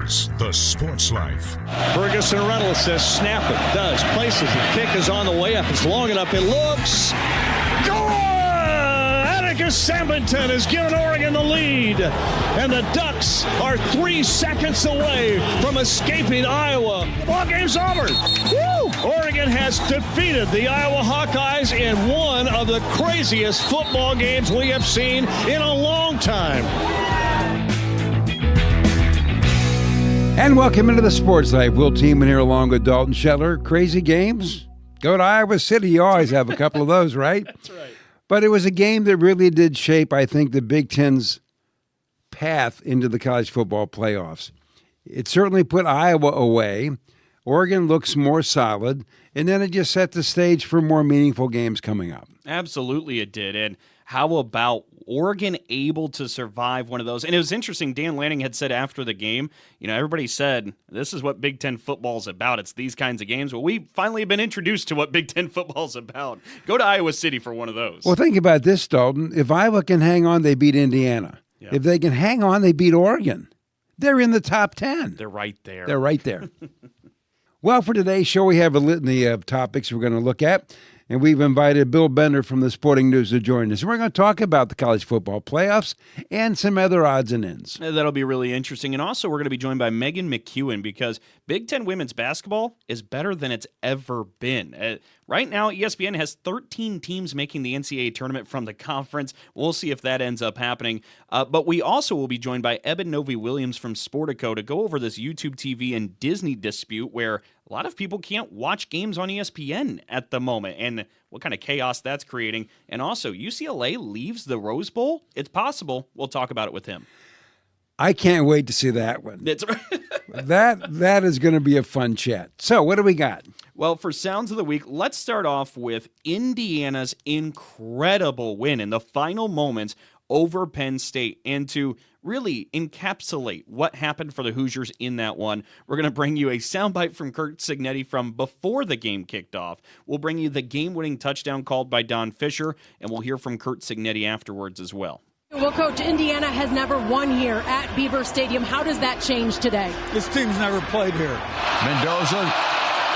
is The Sports Life. Ferguson Reynolds says snap it. Does. Places it. Kick is on the way up. It's long enough. It looks. Atticus Sambington has given Oregon the lead. And the Ducks are 3 seconds away from escaping Iowa. Ball game's over. Woo! Oregon has defeated the Iowa Hawkeyes in one of the craziest football games we have seen in a long time. And welcome into the Sports Life. Will Tiemann here along with Dalton Shetler. Crazy games? Go to Iowa City. You always have a couple of those, right? That's right. But it was a game that really did shape, I think, the Big Ten's path into the college football playoffs. It certainly put Iowa away. Oregon looks more solid. And then it just set the stage for more meaningful games coming up. Absolutely it did. And how about Oregon able to survive one of those? And it was interesting, Dan Lanning had said after the game, everybody said, this is what Big Ten football is about. It's these kinds of games. Well, we finally have been introduced to what Big Ten football is about. Go to Iowa City for one of those. Well, think about this, Dalton. If Iowa can hang on, they beat Indiana. Yeah. If they can hang on, they beat Oregon. They're in the top 10. They're right there. They're right there. Well, for today's show, we have a litany of topics we're going to look at. And we've invited Bill Bender from the Sporting News to join us. We're going to talk about the college football playoffs and some other odds and ends. That'll be really interesting. And also, we're going to be joined by Meghan McKeown because Big Ten women's basketball is better than it's ever been. Right now, ESPN has 13 teams making the NCAA tournament from the conference. We'll see if that ends up happening. But we also will be joined by Eben Novy-Williams from Sportico to go over this YouTube TV and Disney dispute where a lot of people can't watch games on ESPN at the moment and what kind of chaos that's creating. And also, UCLA leaves the Rose Bowl. It's possible. We'll talk about it with him. I can't wait to see that one. That's right. That is going to be a fun chat. So what do we got? Well, for Sounds of the Week, let's start off with Indiana's incredible win in the final moments over Penn State. And to really encapsulate what happened for the Hoosiers in that one, we're going to bring you a soundbite from Curt Cignetti from before the game kicked off. We'll bring you the game-winning touchdown called by Don Fisher, and we'll hear from Curt Cignetti afterwards as well. Well, Coach, Indiana has never won here at Beaver Stadium. How does that change today? This team's never played here. Mendoza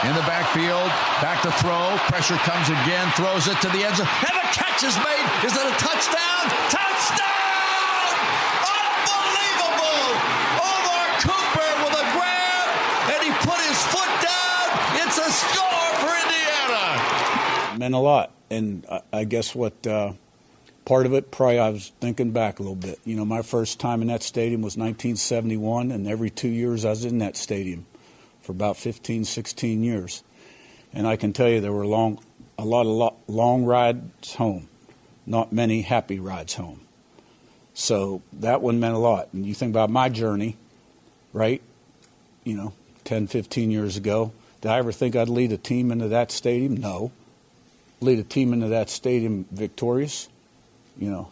in the backfield, back to throw. Pressure comes again, throws it to the end zone. And the catch is made. Is it a touchdown? Touchdown! Unbelievable! Omar Cooper with a grab, and he put his foot down. It's a score for Indiana. It meant a lot. And I guess what part of it, probably I was thinking back a little bit. My first time in that stadium was 1971, and every 2 years I was in that stadium for about 15, 16 years. And I can tell you there were a lot of long rides home, not many happy rides home. So that one meant a lot. And you think about my journey, right, 10, 15 years ago. Did I ever think I'd lead a team into that stadium? No. Lead a team into that stadium victorious?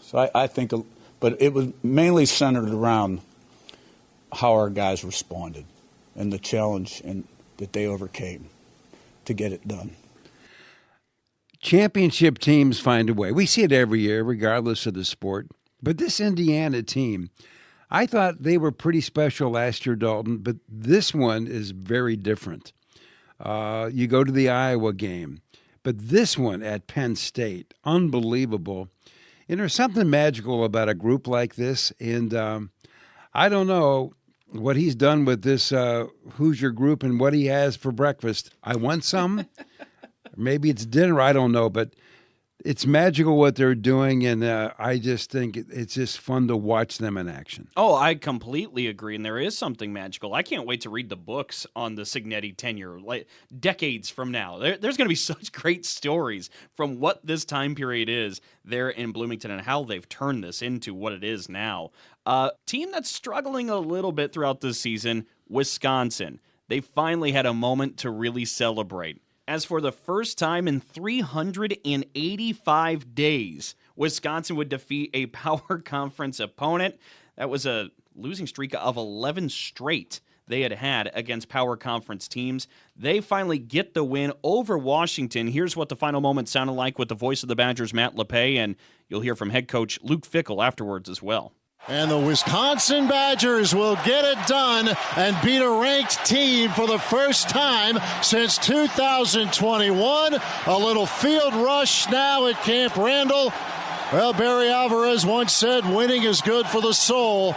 So I think, but it was mainly centered around how our guys responded and the challenge that they overcame to get it done. Championship teams find a way. We see it every year, regardless of the sport. But this Indiana team, I thought they were pretty special last year, Dalton, but this one is very different. You go to the Iowa game, but this one at Penn State, unbelievable. And there's something magical about a group like this, and I don't know what he's done with this Hoosier group and what he has for breakfast. I want some. Maybe it's dinner, I don't know, but it's magical what they're doing, and I just think it's just fun to watch them in action. Oh, I completely agree, and there is something magical. I can't wait to read the books on the Cignetti tenure, like decades from now. There's going to be such great stories from what this time period is there in Bloomington and how they've turned this into what it is now. Team that's struggling a little bit throughout this season, Wisconsin. They finally had a moment to really celebrate. As for the first time in 385 days, Wisconsin would defeat a power conference opponent. That was a losing streak of 11 straight they had against power conference teams. They finally get the win over Washington. Here's what the final moment sounded like with the voice of the Badgers, Matt LePay, and you'll hear from head coach Luke Fickell afterwards as well. And the Wisconsin Badgers will get it done and beat a ranked team for the first time since 2021. A little field rush now at Camp Randall. Well, Barry Alvarez once said, winning is good for the soul.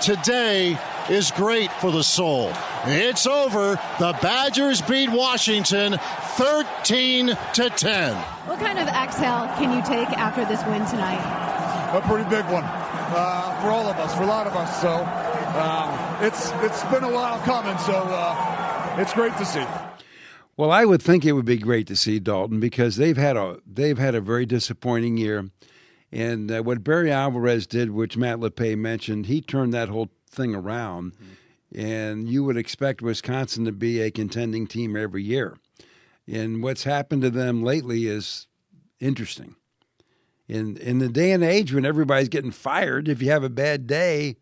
Today is great for the soul. It's over. The Badgers beat Washington 13-10. What kind of exhale can you take after this win tonight? A pretty big one for all of us, for a lot of us. So it's been a while coming, so it's great to see. Well, I would think it would be great to see, Dalton, because they've had a very disappointing year. And what Barry Alvarez did, which Matt LePay mentioned, he turned that whole thing around. Mm-hmm. And you would expect Wisconsin to be a contending team every year. And what's happened to them lately is interesting. In the day and age when everybody's getting fired, if you have a bad day,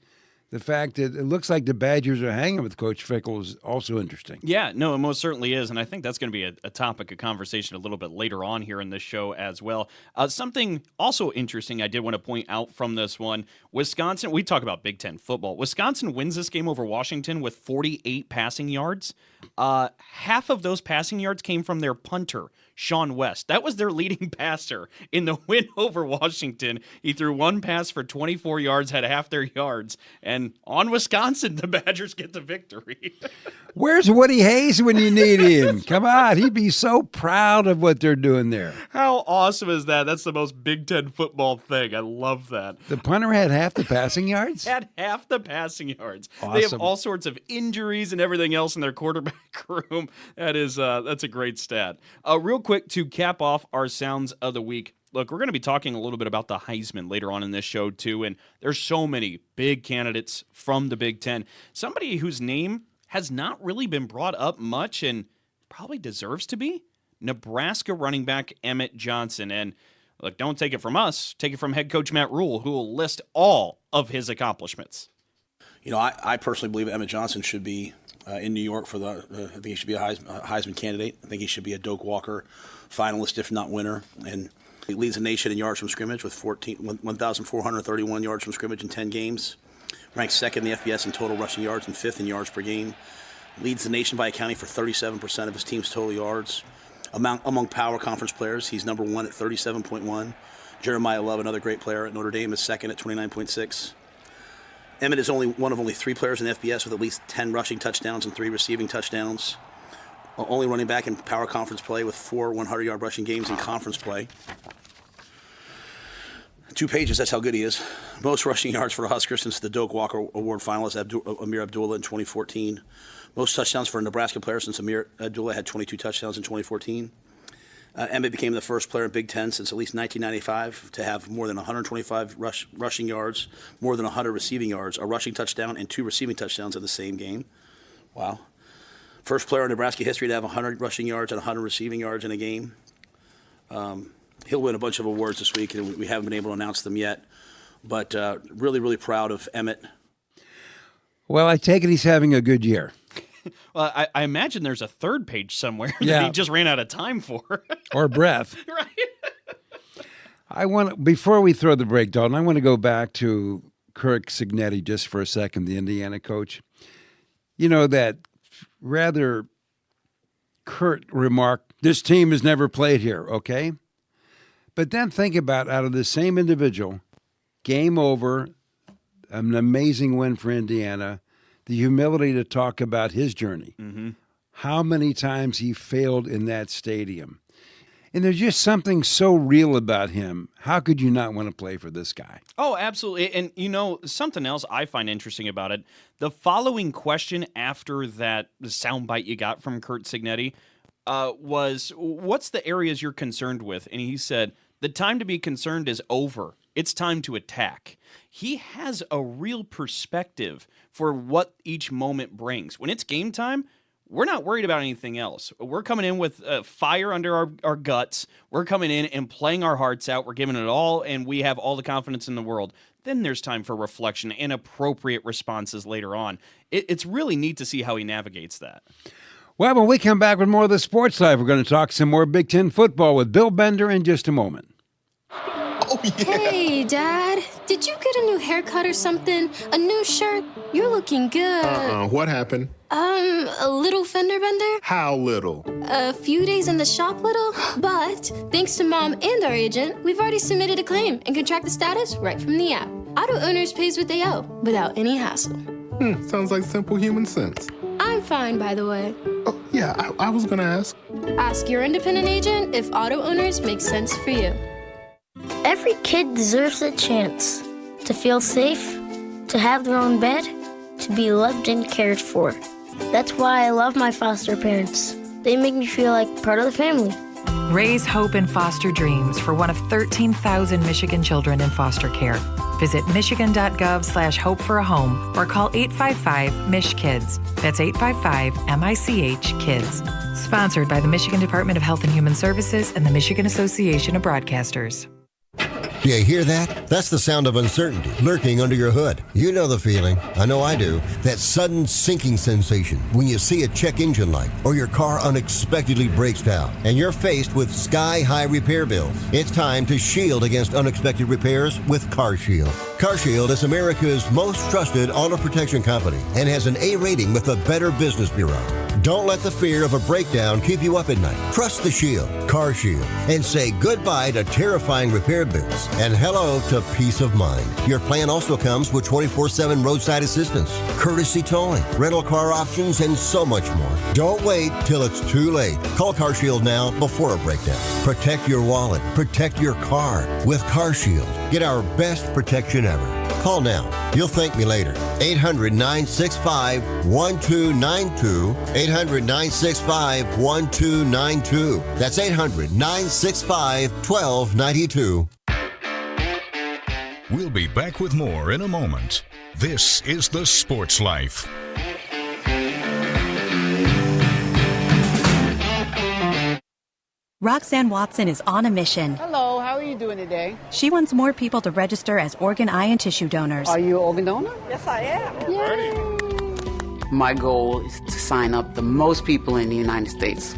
the fact that it looks like the Badgers are hanging with Coach Fickell is also interesting. Yeah, no, it most certainly is, and I think that's going to be a topic of conversation a little bit later on here in this show as well. Something also interesting I did want to point out from this one, Wisconsin, we talk about Big Ten football. Wisconsin wins this game over Washington with 48 passing yards. Half of those passing yards came from their punter, Sean West. That was their leading passer in the win over Washington. He threw one pass for 24 yards, had half their yards, and on Wisconsin, the Badgers get the victory. Where's Woody Hayes when you need him? Come on, he'd be so proud of what they're doing there. How awesome is that? That's the most Big Ten football thing. I love that. The punter had half the passing yards? Had half the passing yards. Awesome. They have all sorts of injuries and everything else in their quarterback room. That's a great stat. Real quick to cap off our sounds of the week. Look, we're going to be talking a little bit about the Heisman later on in this show too, and there's so many big candidates from the Big Ten. Somebody whose name has not really been brought up much and probably deserves to be, Nebraska running back Emmett Johnson. And look, don't take it from us, take it from head coach Matt Rule, who will list all of his accomplishments. You know, I personally believe Emmett Johnson should be in New York for I think he should be a Heisman candidate. I think he should be a Doak Walker finalist, if not winner. And he leads the nation in yards from scrimmage with 1,431 yards from scrimmage in 10 games. Ranks second in the FBS in total rushing yards and fifth in yards per game. Leads the nation by accounting for 37% of his team's total yards. Among power conference players, he's number one at 37.1. Jeremiah Love, another great player at Notre Dame, is second at 29.6. Emmett is one of only three players in the FBS with at least 10 rushing touchdowns and 3 receiving touchdowns. Only running back in power conference play with 4 100-yard rushing games in conference play. 2 pages, that's how good he is. Most rushing yards for a Husker since the Doak Walker Award finalist Amir Abdullah in 2014. Most touchdowns for a Nebraska player since Amir Abdullah had 22 touchdowns in 2014. Emmett became the first player in Big Ten since at least 1995 to have more than 125 rushing yards, more than 100 receiving yards, a rushing touchdown, and 2 receiving touchdowns in the same game. Wow. First player in Nebraska history to have 100 rushing yards and 100 receiving yards in a game. He'll win a bunch of awards this week, and we haven't been able to announce them yet. But really, really proud of Emmett. Well, I take it he's having a good year. Well, I imagine there's a third page somewhere that he just ran out of time for. Or breath. Right. Before we throw the break, Dalton, I want to go back to Kirk Cignetti just for a second, the Indiana coach. You know, that rather curt remark, this team has never played here, okay? But then think about, out of the same individual, game over, an amazing win for Indiana, the humility to talk about his journey, how many times he failed in that stadium. And there's just something so real about him. How could you not want to play for this guy? Oh, absolutely. And, you know, something else I find interesting about it, the following question after that soundbite you got from Kurt Cignetti was, what's the areas you're concerned with? And he said, the time to be concerned is over. It's time to attack. He has a real perspective for what each moment brings. When it's game time, we're not worried about anything else. We're coming in with fire under our guts. We're coming in and playing our hearts out. We're giving it all, and we have all the confidence in the world. Then there's time for reflection and appropriate responses later on. It's really neat to see how he navigates that. Well, when we come back with more of the Sports Life, we're going to talk some more Big Ten football with Bill Bender in just a moment. Oh, yeah. Hey, Dad. Did you get a new haircut or something? A new shirt? You're looking good. What happened? A little fender bender? How little? A few days in the shop little. But thanks to Mom and our agent, we've already submitted a claim and can track the status right from the app. Auto owners pays what they owe without any hassle. Sounds like simple human sense. I'm fine, by the way. Oh, yeah, I was gonna ask. Ask your independent agent if auto owners make sense for you. Every kid deserves a chance to feel safe, to have their own bed, to be loved and cared for. That's why I love my foster parents. They make me feel like part of the family. Raise hope and foster dreams for one of 13,000 Michigan children in foster care. Visit michigan.gov/hope for a home or call 855-MICH-KIDS. That's 855-MICH-KIDS. Sponsored by the Michigan Department of Health and Human Services and the Michigan Association of Broadcasters. Do you hear that? That's the sound of uncertainty lurking under your hood. You know the feeling. I know I do. That sudden sinking sensation when you see a check engine light or your car unexpectedly breaks down and you're faced with sky-high repair bills. It's time to shield against unexpected repairs with CarShield. CarShield is America's most trusted auto protection company and has an A rating with the Better Business Bureau. Don't let the fear of a breakdown keep you up at night. Trust the Shield, CarShield, and say goodbye to terrifying repair bills and hello to peace of mind. Your plan also comes with 24/7 roadside assistance, courtesy towing, rental car options, and so much more. Don't wait till it's too late. Call CarShield now before a breakdown. Protect your wallet. Protect your car with CarShield. Get our best protection ever. Call now. You'll thank me later. 800-965-1292. 800-965-1292. That's 800-965-1292. We'll be back with more in a moment. This is The Sports Life. Roxanne Watson is on a mission. Hello, how are you doing today? She wants more people to register as organ, eye, and tissue donors. Are you an organ donor? Yes, I am. Yay. My goal is to sign up the most people in the United States.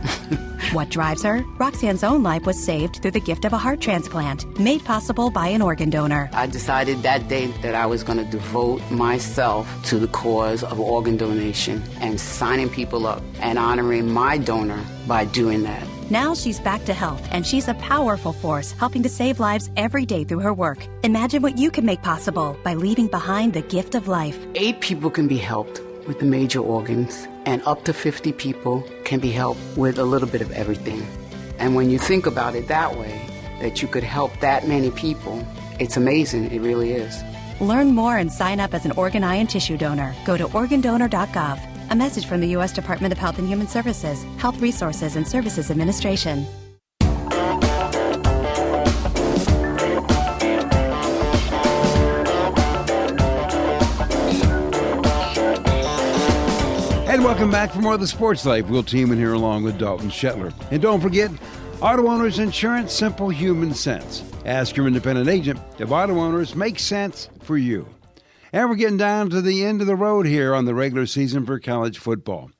What drives her? Roxanne's own life was saved through the gift of a heart transplant, made possible by an organ donor. I decided that day that I was going to devote myself to the cause of organ donation and signing people up and honoring my donor by doing that. Now she's back to health, and she's a powerful force helping to save lives every day through her work. Imagine what you can make possible by leaving behind the gift of life. 8 people can be helped with the major organs, and up to 50 people can be helped with a little bit of everything. And when you think about it that way, that you could help that many people, it's amazing. It really is. Learn more and sign up as an organ, eye, and tissue donor. Go to organdonor.gov. A message from the U.S. Department of Health and Human Services, Health Resources and Services Administration. And welcome back for more of The Sports Life. Will Teeman here along with Dalton Shetler. And don't forget, auto owners insurance, simple human sense. Ask your independent agent if auto owners make sense for you. And we're getting down to the end of the road here on the regular season for college football.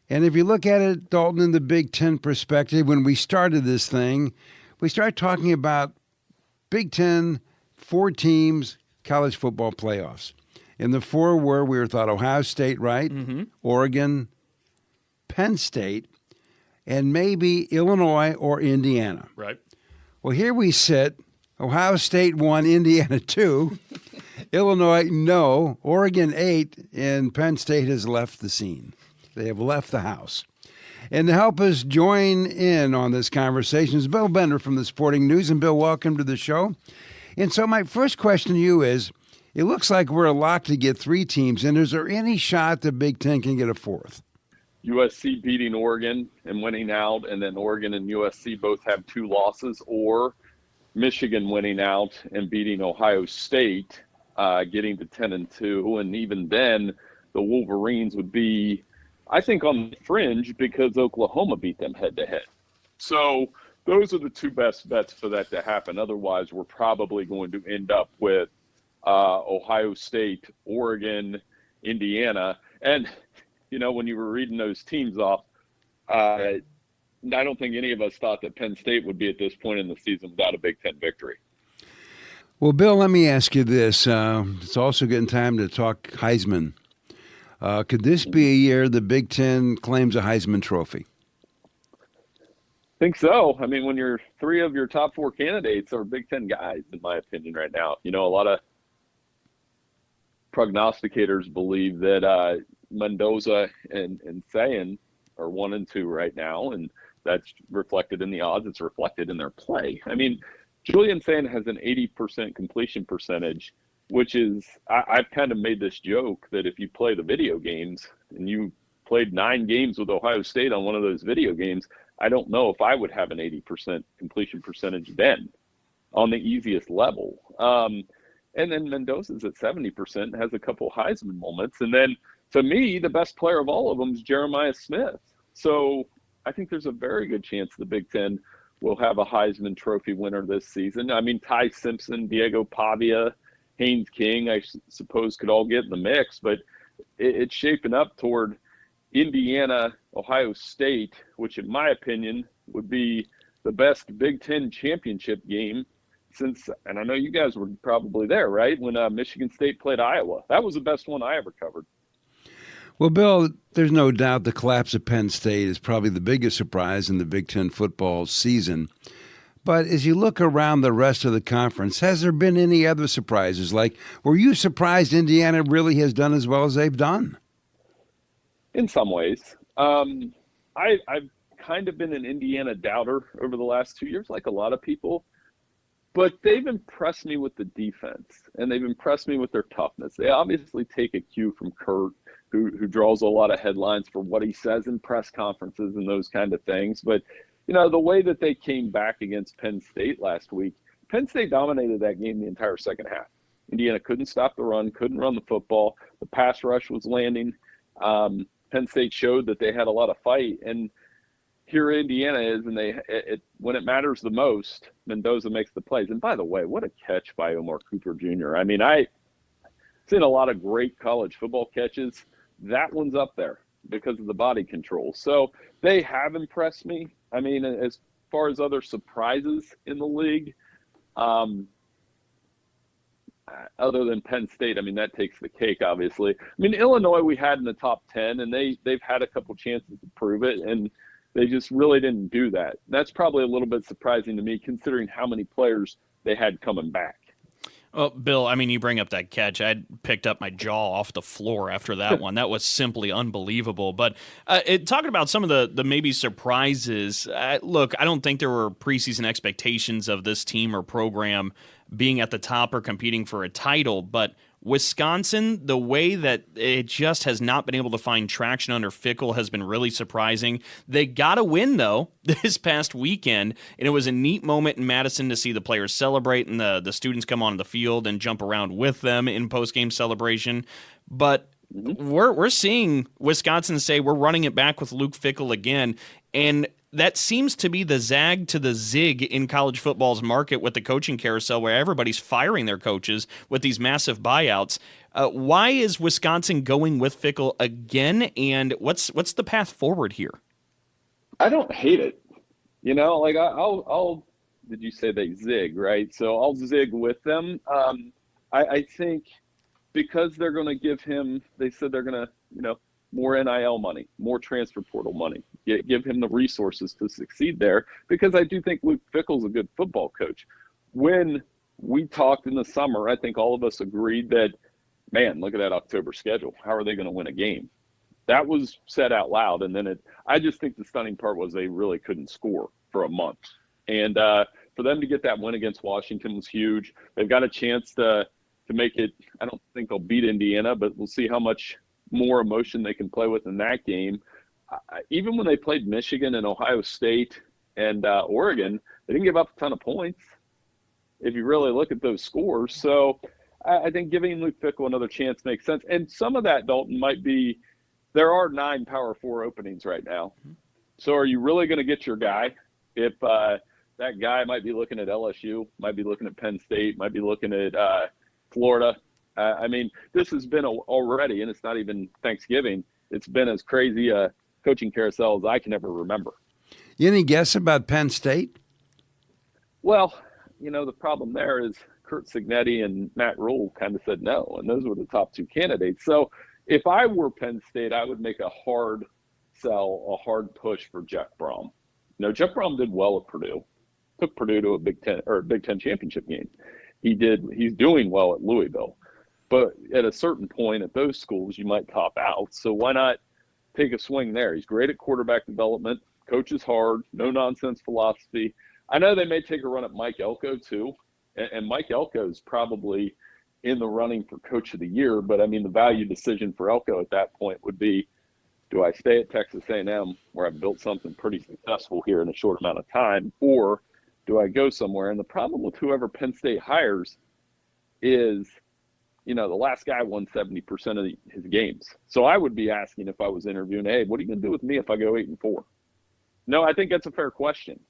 And if you look at it, Dalton, in the Big Ten perspective, when we started this thing, we started talking about Big Ten, 4 teams, college football playoffs. And the 4 were, we thought Ohio State, right? Mm-hmm. Oregon, Penn State, and maybe Illinois or Indiana. Right. Well, here we sit. Ohio State 1, Indiana 2. Illinois, no. Oregon 8, and Penn State has left the scene. They have left the house. And to help us join in on this conversation is Bill Bender from the Sporting News. And Bill, welcome to the show. And so my first question to you is, it looks like we're locked to get 3 teams, and is there any shot the Big Ten can get a 4th? USC beating Oregon and winning out, and then Oregon and USC both have 2 losses, or Michigan winning out and beating Ohio State, getting to 10-2, and even then the Wolverines would be, I think, on the fringe because Oklahoma beat them head-to-head. So those are the 2 best bets for that to happen. Otherwise, we're probably going to end up with Ohio State, Oregon, Indiana. And, you know, when you were reading those teams off, I don't think any of us thought that Penn State would be at this point in the season without a Big Ten victory. Well, Bill, let me ask you this. It's also getting time to talk Heisman. Could this be a year the Big Ten claims a Heisman Trophy? I think so. I mean, when you're 3 of your top 4 candidates are Big Ten guys, in my opinion, right now. You know, a lot of prognosticators believe that Mendoza and Sayin are 1 and 2 right now, and that's reflected in the odds. It's reflected in their play. I mean, Julian Sayin has an 80% completion percentage, which is, I've kind of made this joke that if you play the video games and you played 9 games with Ohio State on one of those video games, I don't know if I would have an 80% completion percentage then on the easiest level. And then Mendoza's at 70%, has a couple Heisman moments. And then, to me, the best player of all of them is Jeremiah Smith. So I think there's a very good chance the Big Ten will have a Heisman Trophy winner this season. I mean, Ty Simpson, Diego Pavia, Haynes King, I suppose could all get in the mix, but it's shaping up toward Indiana, Ohio State, which in my opinion would be the best Big Ten championship game since, and I know you guys were probably there, right, when Michigan State played Iowa. That was the best one I ever covered. Well, Bill, there's no doubt the collapse of Penn State is probably the biggest surprise in the Big Ten football season. But as you look around the rest of the conference, has there been any other surprises? Like, were you surprised Indiana really has done as well as they've done? In some ways. I've kind of been an Indiana doubter over the last 2 years, like a lot of people. But they've impressed me with the defense, and they've impressed me with their toughness. They obviously take a cue from Kurt, who draws a lot of headlines for what he says in press conferences and those kind of things. But, you know, the way that they came back against Penn State last week, Penn State dominated that game the entire second half. Indiana couldn't stop the run, couldn't run the football. The pass rush was landing. Penn State showed that they had a lot of fight. And here Indiana is, and when it matters the most, Mendoza makes the plays. And by the way, what a catch by Omar Cooper Jr. I mean, I've seen a lot of great college football catches. That one's up there because of the body control. So they have impressed me. I mean, as far as other surprises in the league, other than Penn State, I mean, that takes the cake, obviously. I mean, Illinois we had in the top 10, and they've had a couple chances to prove it, and they just really didn't do that. That's probably a little bit surprising to me, considering how many players they had coming back. Well, Bill, I mean, you bring up that catch. I picked up my jaw off the floor after that one. That was simply unbelievable. But talking about some of the maybe surprises, look, I don't think there were preseason expectations of this team or program being at the top or competing for a title. But Wisconsin, the way that it just has not been able to find traction under Fickell has been really surprising. They got a win, though, this past weekend, and it was a neat moment in Madison to see the players celebrate and the students come on the field and jump around with them in post-game celebration. But we're seeing Wisconsin say we're running it back with Luke Fickell again, and that seems to be the zag to the zig in college football's market with the coaching carousel, where everybody's firing their coaches with these massive buyouts. Why is Wisconsin going with Fickell again, and what's the path forward here? I don't hate it. You know, like I'll did you say they zig, right? So I'll zig with them. I think because they're going to give him, they said they're going to, you know, more NIL money, more transfer portal money, give him the resources to succeed there, because I do think Luke Fickell's a good football coach. When we talked in the summer, I think all of us agreed that, man, look at that October schedule. How are they going to win a game? That was said out loud. And then I just think the stunning part was they really couldn't score for a month. And for them to get that win against Washington was huge. They've got a chance to make it. I don't think they'll beat Indiana, but we'll see how much more emotion they can play with in that game. Even when they played Michigan and Ohio State and Oregon, they didn't give up a ton of points if you really look at those scores. So I think giving Luke Fickell another chance makes sense. And some of that, Dalton, might be there are 9 Power 4 openings right now. So are you really going to get your guy if that guy might be looking at LSU, might be looking at Penn State, might be looking at Florida? I mean, this has been already, and it's not even Thanksgiving, it's been as crazy a coaching carousel as I can ever remember. Any guess about Penn State? Well, you know, the problem there is Curt Cignetti and Matt Rule kind of said no, and those were the top 2 candidates. So if I were Penn State, I would make a hard sell, a hard push for Jeff Brom. Jeff Brom did well at Purdue, took Purdue to a Big Ten championship game. He's doing well at Louisville, but at a certain point at those schools, you might top out. So why not take a swing there? He's great at quarterback development, coaches hard, no nonsense philosophy. I know they may take a run at Mike Elko too, and Mike Elko is probably in the running for Coach of the Year. But I mean, the value decision for Elko at that point would be, do I stay at Texas A&M where I've built something pretty successful here in a short amount of time, or do I go somewhere? And the problem with whoever Penn State hires is, the last guy won 70% of his games. So I would be asking, if I was interviewing, hey, what are you going to do with me if I go 8-4? No, I think that's a fair question.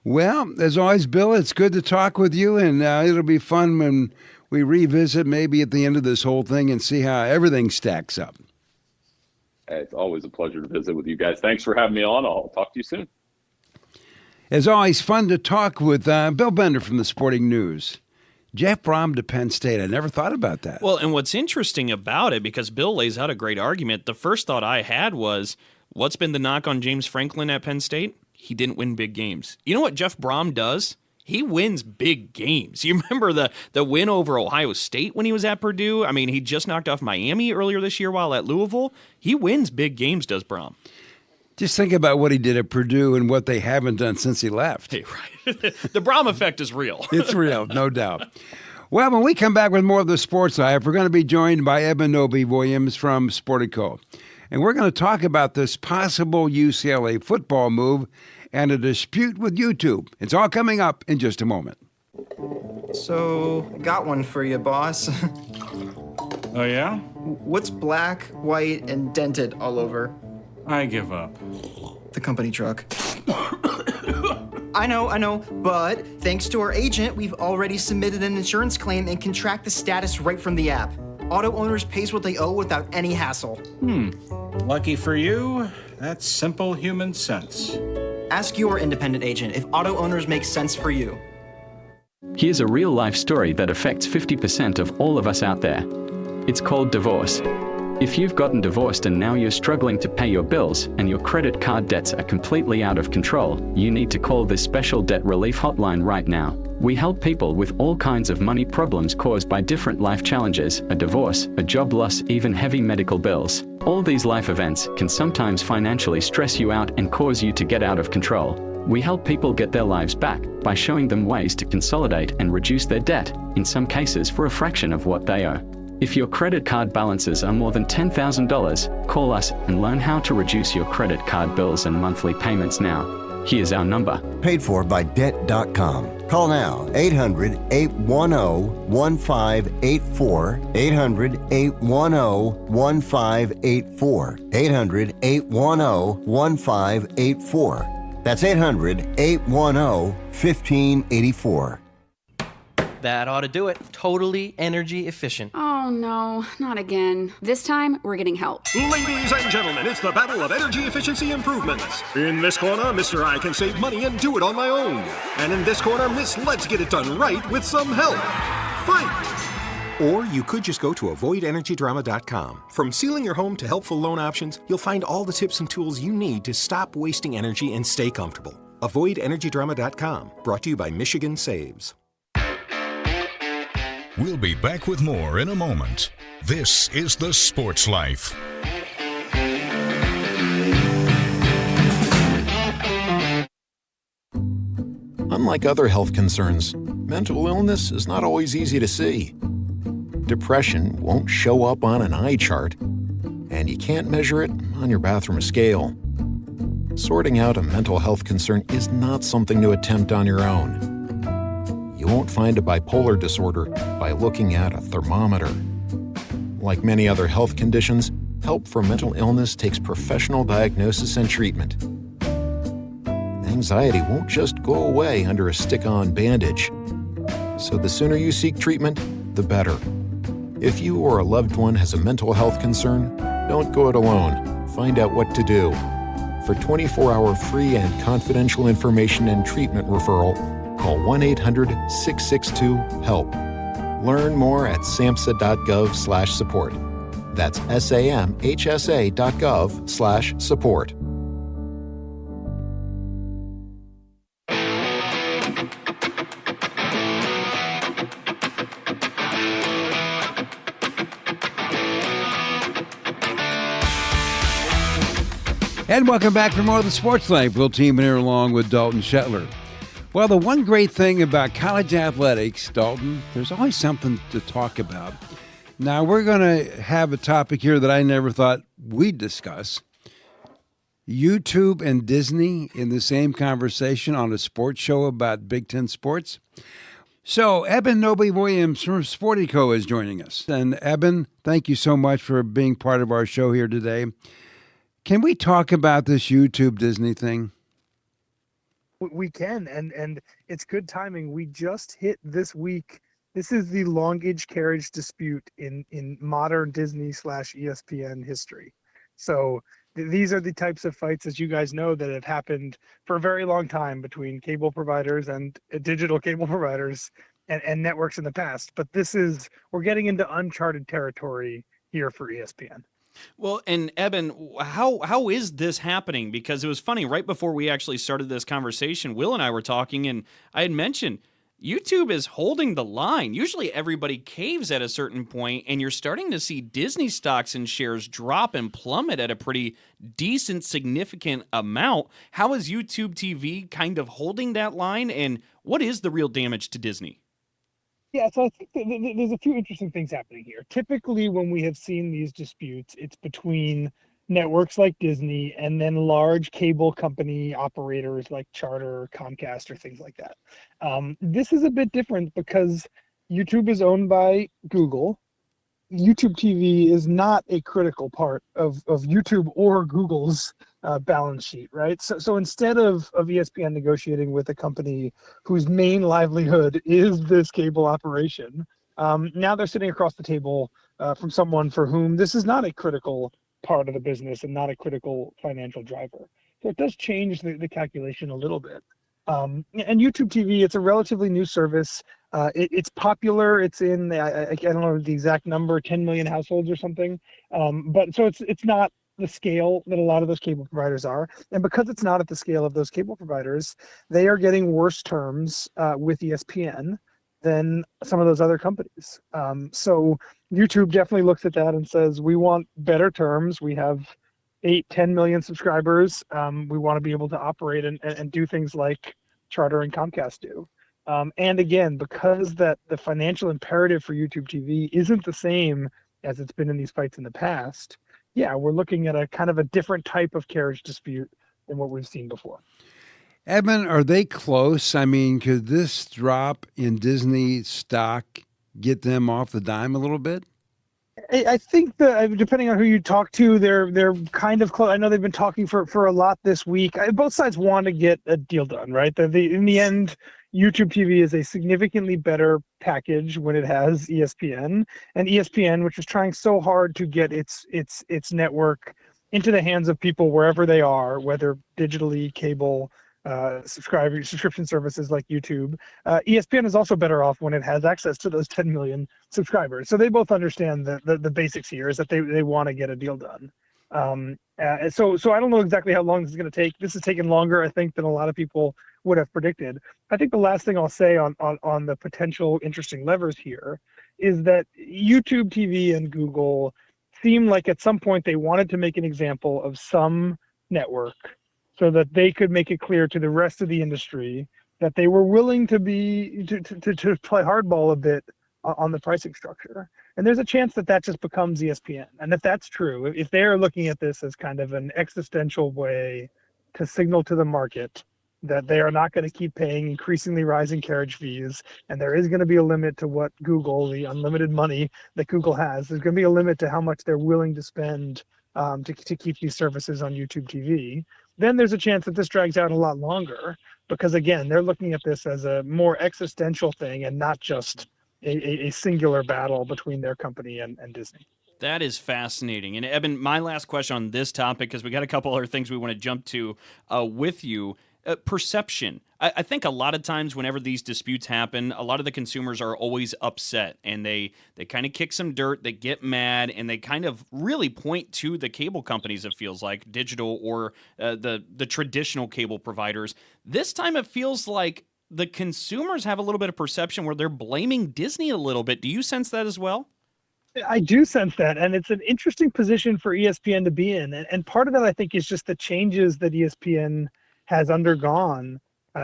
Well, as always, Bill, it's good to talk with you, and it'll be fun when we revisit maybe at the end of this whole thing and see how everything stacks up. Hey, it's always a pleasure to visit with you guys. Thanks for having me on. I'll talk to you soon. As always, fun to talk with Bill Bender from the Sporting News. Jeff Brom to Penn State. I never thought about that. Well, and what's interesting about it, because Bill lays out a great argument, the first thought I had was, what's been the knock on James Franklin at Penn State? He didn't win big games. You know what Jeff Brom does? He wins big games. You remember the win over Ohio State when he was at Purdue? I mean, he just knocked off Miami earlier this year while at Louisville. He wins big games, does Brom. Just think about what he did at Purdue and what they haven't done since he left. Hey, right. The Brom effect is real. It's real, no doubt. Well, when we come back with more of the Sports Life, we're going to be joined by Eben Novy-Williams from Sportico. And we're going to talk about this possible UCLA football move and a dispute with YouTube. It's all coming up in just a moment. So, got one for you, boss. Oh, yeah? What's black, white, and dented all over? I give up. The company truck. I know, but thanks to our agent, we've already submitted an insurance claim and can track the status right from the app. Auto owners pays what they owe without any hassle. Lucky for you, that's simple human sense. Ask your independent agent if auto owners make sense for you. Here's a real-life story that affects 50% of all of us out there. It's called divorce. If you've gotten divorced and now you're struggling to pay your bills and your credit card debts are completely out of control, you need to call this special debt relief hotline right now. We help people with all kinds of money problems caused by different life challenges, a divorce, a job loss, even heavy medical bills. All these life events can sometimes financially stress you out and cause you to get out of control. We help people get their lives back by showing them ways to consolidate and reduce their debt, in some cases for a fraction of what they owe. If your credit card balances are more than $10,000, call us and learn how to reduce your credit card bills and monthly payments now. Here's our number. Paid for by Debt.com. Call now, 800-810-1584, 800-810-1584, 800-810-1584. That's 800-810-1584. That ought to do it. Totally energy efficient. Oh no, not again. This time, we're getting help. Ladies and gentlemen, it's the battle of energy efficiency improvements. In this corner, Mr. I can save money and do it on my own. And in this corner, Miss Let's Get It Done Right with some help. Fight! Or you could just go to avoidenergydrama.com. From sealing your home to helpful loan options, you'll find all the tips and tools you need to stop wasting energy and stay comfortable. Avoidenergydrama.com. Brought to you by Michigan Saves. We'll be back with more in a moment. This is The Sports Life. Unlike other health concerns, mental illness is not always easy to see. Depression won't show up on an eye chart, and you can't measure it on your bathroom scale. Sorting out a mental health concern is not something to attempt on your own. You won't find a bipolar disorder by looking at a thermometer. Like many other health conditions, help for mental illness takes professional diagnosis and treatment. Anxiety won't just go away under a stick-on bandage. So the sooner you seek treatment, the better. If you or a loved one has a mental health concern, don't go it alone. Find out what to do. For 24-hour free and confidential information and treatment referral, call 1-800-662-HELP. Learn more at samhsa.gov/support. That's samhsa.gov/support. And welcome back for more of the Sports Life. Will Team here along with Dalton Shetler. Well, the one great thing about college athletics, Dalton, there's always something to talk about. Now, we're going to have a topic here that I never thought we'd discuss. YouTube and Disney in the same conversation on a sports show about Big Ten sports. So, Eben Novy-Williams from Sportico is joining us. And Eben, thank you so much for being part of our show here today. Can we talk about this YouTube Disney thing? We can, and it's good timing. We just hit this week. This is the longest carriage dispute in modern Disney/ESPN history. So these are the types of fights, as you guys know, that have happened for a very long time between cable providers and digital cable providers and networks in the past. But we're getting into uncharted territory here for ESPN. Well, and Eben, how is this happening? Because it was funny, right before we actually started this conversation, Will and I were talking, and I had mentioned YouTube is holding the line. Usually everybody caves at a certain point, and you're starting to see Disney stocks and shares drop and plummet at a pretty decent, significant amount. How is YouTube TV kind of holding that line, and what is the real damage to Disney? Yeah, so I think there's a few interesting things happening here. Typically, when we have seen these disputes, it's between networks like Disney and then large cable company operators like Charter, Comcast, or things like that. This is a bit different because YouTube is owned by Google. YouTube TV is not a critical part of YouTube or Google's balance sheet, right? So instead of ESPN negotiating with a company whose main livelihood is this cable operation, now they're sitting across the table from someone for whom this is not a critical part of the business and not a critical financial driver. So it does change the calculation a little bit. And YouTube TV, it's a relatively new service. It's popular. It's in, I don't know the exact number, 10 million households or something. But so it's not the scale that a lot of those cable providers are. And because it's not at the scale of those cable providers, they are getting worse terms with ESPN than some of those other companies. So YouTube definitely looks at that and says, we want better terms. We have 8-10 million subscribers. We want to be able to operate and do things like Charter and Comcast do. And again, because that the financial imperative for YouTube TV isn't the same as it's been in these fights in the past, yeah, we're looking at a kind of a different type of carriage dispute than what we've seen before. Eben, are they close? I mean, could this drop in Disney stock get them off the dime a little bit? I think that depending on who you talk to, they're kind of close. I know they've been talking for a lot this week. Both sides want to get a deal done, right? In the end, YouTube TV is a significantly better package when it has ESPN, and ESPN, which is trying so hard to get its network into the hands of people wherever they are, whether digitally, cable, subscription services like YouTube. ESPN is also better off when it has access to those 10 million subscribers. So they both understand the basics here is that they want to get a deal done. So I don't know exactly how long this is going to take. This has taken longer, I think, than a lot of people would have predicted. I think the last thing I'll say on the potential interesting levers here is that YouTube TV and Google seem like at some point they wanted to make an example of some network so that they could make it clear to the rest of the industry that they were willing to play hardball a bit on the pricing structure. And there's a chance that just becomes ESPN. And if that's true, if they're looking at this as kind of an existential way to signal to the market that they are not going to keep paying increasingly rising carriage fees, and there is going to be a limit to what Google, the unlimited money that Google has, there's going to be a limit to how much they're willing to spend to keep these services on YouTube TV, then there's a chance that this drags out a lot longer because, again, they're looking at this as a more existential thing and not just a singular battle between their company and Disney. That is fascinating. And Eben, my last question on this topic, because we got a couple other things we want to jump to with you. perception. I think a lot of times whenever these disputes happen, a lot of the consumers are always upset, and they kind of kick some dirt, they get mad, and they kind of really point to the cable companies, it feels like, digital or the traditional cable providers. This time it feels like the consumers have a little bit of perception where they're blaming Disney a little bit. Do you sense that as well? I do sense that, and it's an interesting position for ESPN to be in. And part of that, I think, is just the changes that ESPN has undergone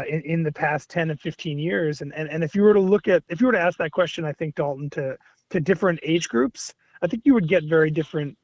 in the past 10 and 15 years. And if you were to ask that question, I think, Dalton, to different age groups, I think you would get very different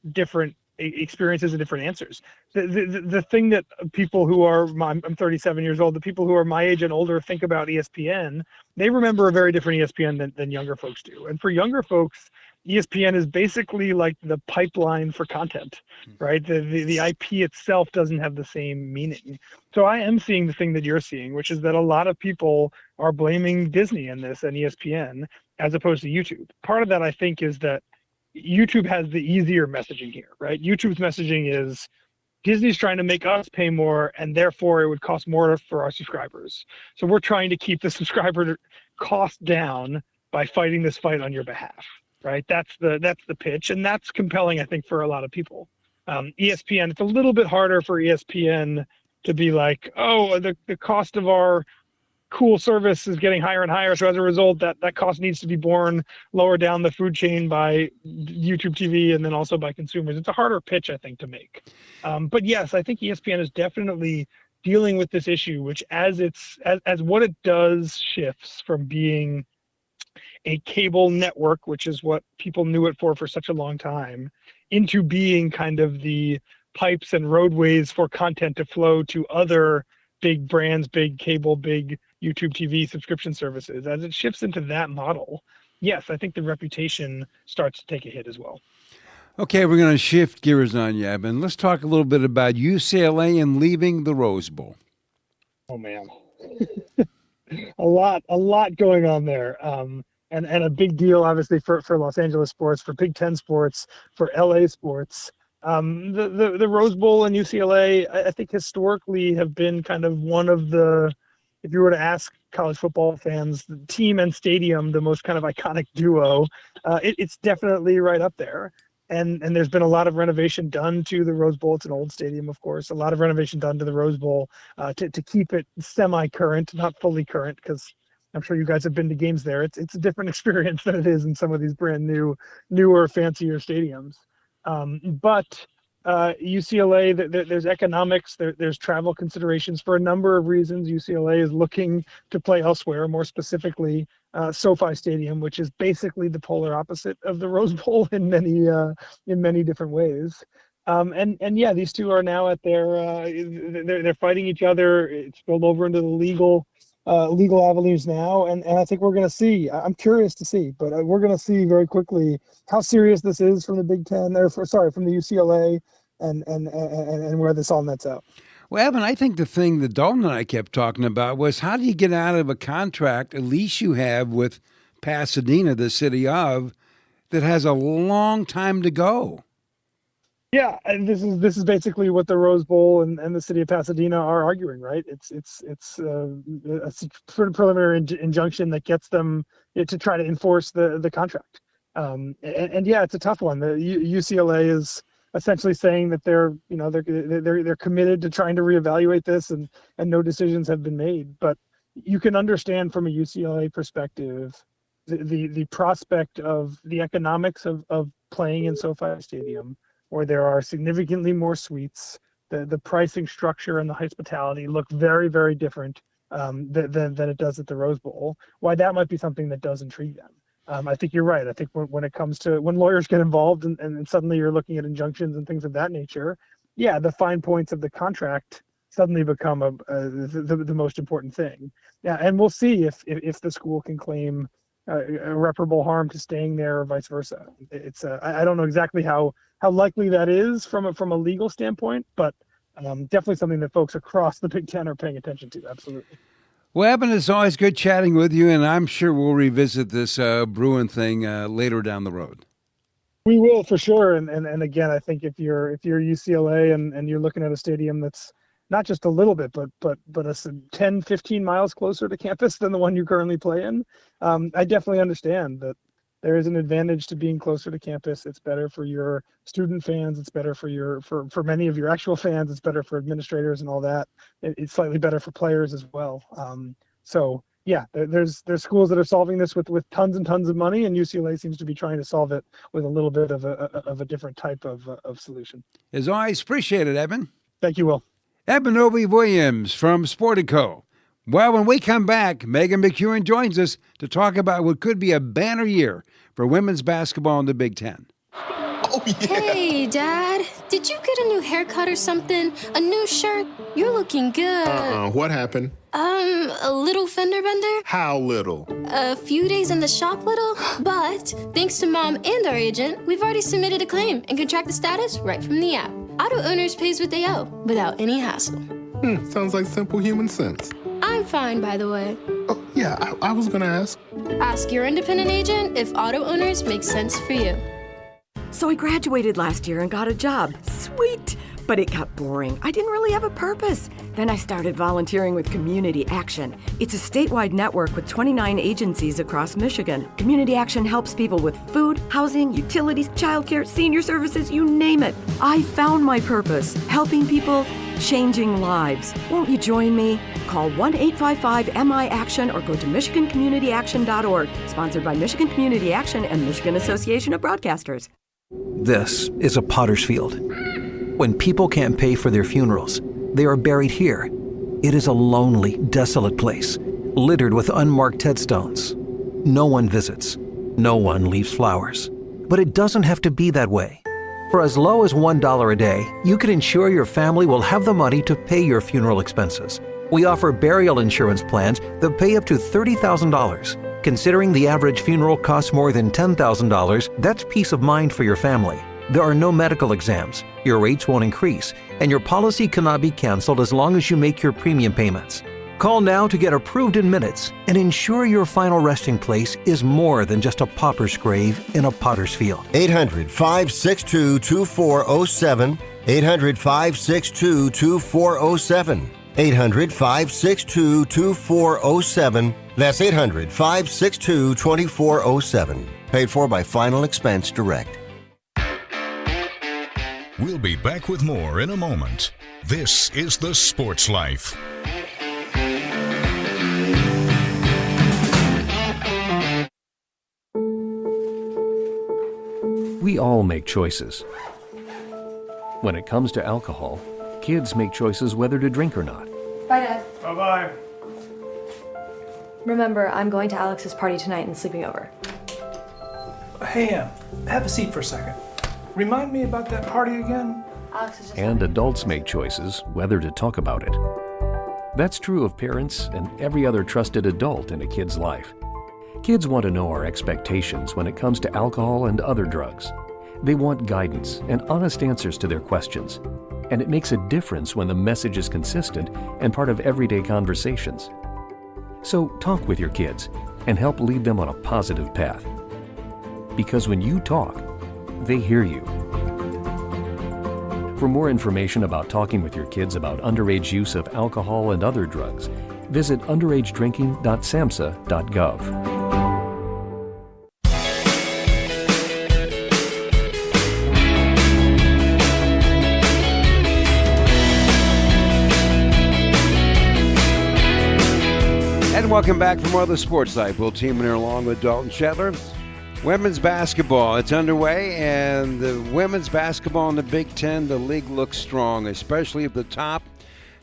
experiences and different answers. The thing that people who are, I'm 37 years old, the people who are my age and older think about ESPN, they remember a very different ESPN than younger folks do. And for younger folks, ESPN is basically like the pipeline for content, right? The IP itself doesn't have the same meaning. So I am seeing the thing that you're seeing, which is that a lot of people are blaming Disney in this and ESPN as opposed to YouTube. Part of that, I think, is that YouTube has the easier messaging here, right? YouTube's messaging is Disney's trying to make us pay more, and therefore it would cost more for our subscribers. So we're trying to keep the subscriber cost down by fighting this fight on your behalf. Right, that's the pitch, and that's compelling, I think, for a lot of people. ESPN, it's a little bit harder for ESPN to be like, oh, the cost of our cool service is getting higher and higher, so as a result, that cost needs to be borne lower down the food chain by YouTube TV and then also by consumers. It's a harder pitch, I think, to make. But yes, I think ESPN is definitely dealing with this issue, which as what it does shifts from being a cable network, which is what people knew it for such a long time, into being kind of the pipes and roadways for content to flow to other big brands, big cable, big YouTube TV subscription services. As it shifts into that model, yes, I think the reputation starts to take a hit as well. Okay, we're going to shift gears on you, Eben. Let's talk a little bit about UCLA and leaving the Rose Bowl. Oh, man. a lot going on there. And a big deal, obviously, for Los Angeles sports, for Big Ten sports, for LA sports. The Rose Bowl and UCLA, I think, historically have been kind of one of the, if you were to ask college football fans, the team and stadium, the most kind of iconic duo, it's definitely right up there. And there's been a lot of renovation done to the Rose Bowl. It's an old stadium, of course. A lot of renovation done to the Rose Bowl to keep it semi-current, not fully current, because I'm sure you guys have been to games there. It's a different experience than it is in some of these brand newer, fancier stadiums. But UCLA, there's economics, there's travel considerations for a number of reasons. UCLA is looking to play elsewhere, more specifically SoFi Stadium, which is basically the polar opposite of the Rose Bowl in many different ways. And yeah, these two are now at they're fighting each other. It's spilled over into the legal avenues now, and I think we're going to see. I'm curious to see, but we're going to see very quickly how serious this is from the Big Ten, from the UCLA, and where this all nets out. Well, Evan, I think the thing that Dalton and I kept talking about was how do you get out of a contract, at least you have with Pasadena, the city of, that has a long time to go. Yeah, and this is basically what the Rose Bowl and the city of Pasadena are arguing, right? It's a preliminary injunction that gets them to try to enforce the contract. And yeah, it's a tough one. The UCLA is essentially saying that they're committed to trying to reevaluate this, and no decisions have been made. But you can understand from a UCLA perspective the prospect of the economics of playing in SoFi Stadium, where there are significantly more suites. The pricing structure and the hospitality look very, very different than it does at the Rose Bowl. Why that might be something that does intrigue them. I think you're right. I think when it comes to when lawyers get involved and suddenly you're looking at injunctions and things of that nature, yeah, the fine points of the contract suddenly become the most important thing. Yeah, and we'll see if the school can claim irreparable harm to staying there or vice versa. It's I don't know exactly how likely that is from a legal standpoint, but definitely something that folks across the Big Ten are paying attention to. Absolutely. Well, Eben, it's always good chatting with you, and I'm sure we'll revisit this Bruin thing later down the road. We will, for sure. And again, I think if you're UCLA and you're looking at a stadium that's not just a little bit, but 10, 15 miles closer to campus than the one you currently play in. I definitely understand that there is an advantage to being closer to campus. It's better for your student fans. It's better for many of your actual fans. It's better for administrators and all that. It's slightly better for players as well. So yeah, there's schools that are solving this with tons and tons of money, and UCLA seems to be trying to solve it with a little bit of a different type of solution. As always, appreciate it, Eben. Thank you, Will. Eben Novy-Williams from Sportico. Well, when we come back, Meghan McKeown joins us to talk about what could be a banner year for women's basketball in the Big Ten. Oh, yeah. Hey, Dad. Did you get a new haircut or something? A new shirt? You're looking good. What happened? A little fender bender? How little? A few days in the shop little? But thanks to Mom and our agent, we've already submitted a claim and can track the status right from the app. Auto owners pays what they owe without any hassle. Sounds like simple human sense. I'm fine, by the way. Oh, yeah, I was gonna ask. Ask your independent agent if auto owners make sense for you. So I graduated last year and got a job. Sweet! But it got boring. I didn't really have a purpose. Then I started volunteering with Community Action. It's a statewide network with 29 agencies across Michigan. Community Action helps people with food, housing, utilities, childcare, senior services, you name it. I found my purpose, helping people, changing lives. Won't you join me? Call 1-855-MI-ACTION or go to MichiganCommunityAction.org. Sponsored by Michigan Community Action and Michigan Association of Broadcasters. This is a potter's field. When people can't pay for their funerals, they are buried here. It is a lonely, desolate place, littered with unmarked headstones. No one visits. No one leaves flowers. But it doesn't have to be that way. For as low as $1 a day, you can ensure your family will have the money to pay your funeral expenses. We offer burial insurance plans that pay up to $30,000. Considering the average funeral costs more than $10,000, that's peace of mind for your family. There are no medical exams, your rates won't increase, and your policy cannot be canceled as long as you make your premium payments. Call now to get approved in minutes and ensure your final resting place is more than just a pauper's grave in a potter's field. 800-562-2407. 800-562-2407. 800-562-2407. That's 800-562-2407. Paid for by Final Expense Direct. We'll be back with more in a moment. This is The Sports Life. We all make choices. When it comes to alcohol, kids make choices whether to drink or not. Bye, Dad. Bye-bye. Remember, I'm going to Alex's party tonight and sleeping over. Hey, have a seat for a second. Remind me about that party again? Alex is just... And adults make choices whether to talk about it. That's true of parents and every other trusted adult in a kid's life. Kids want to know our expectations when it comes to alcohol and other drugs. They want guidance and honest answers to their questions. And it makes a difference when the message is consistent and part of everyday conversations. So talk with your kids and help lead them on a positive path. Because when you talk, they hear you. For more information about talking with your kids about underage use of alcohol and other drugs, visit underagedrinking.samhsa.gov. And welcome back for more of the Sports Life. We'll team in along with Dalton Shetler. Women's basketball, it's underway, and the women's basketball in the Big Ten, the league looks strong, especially at the top.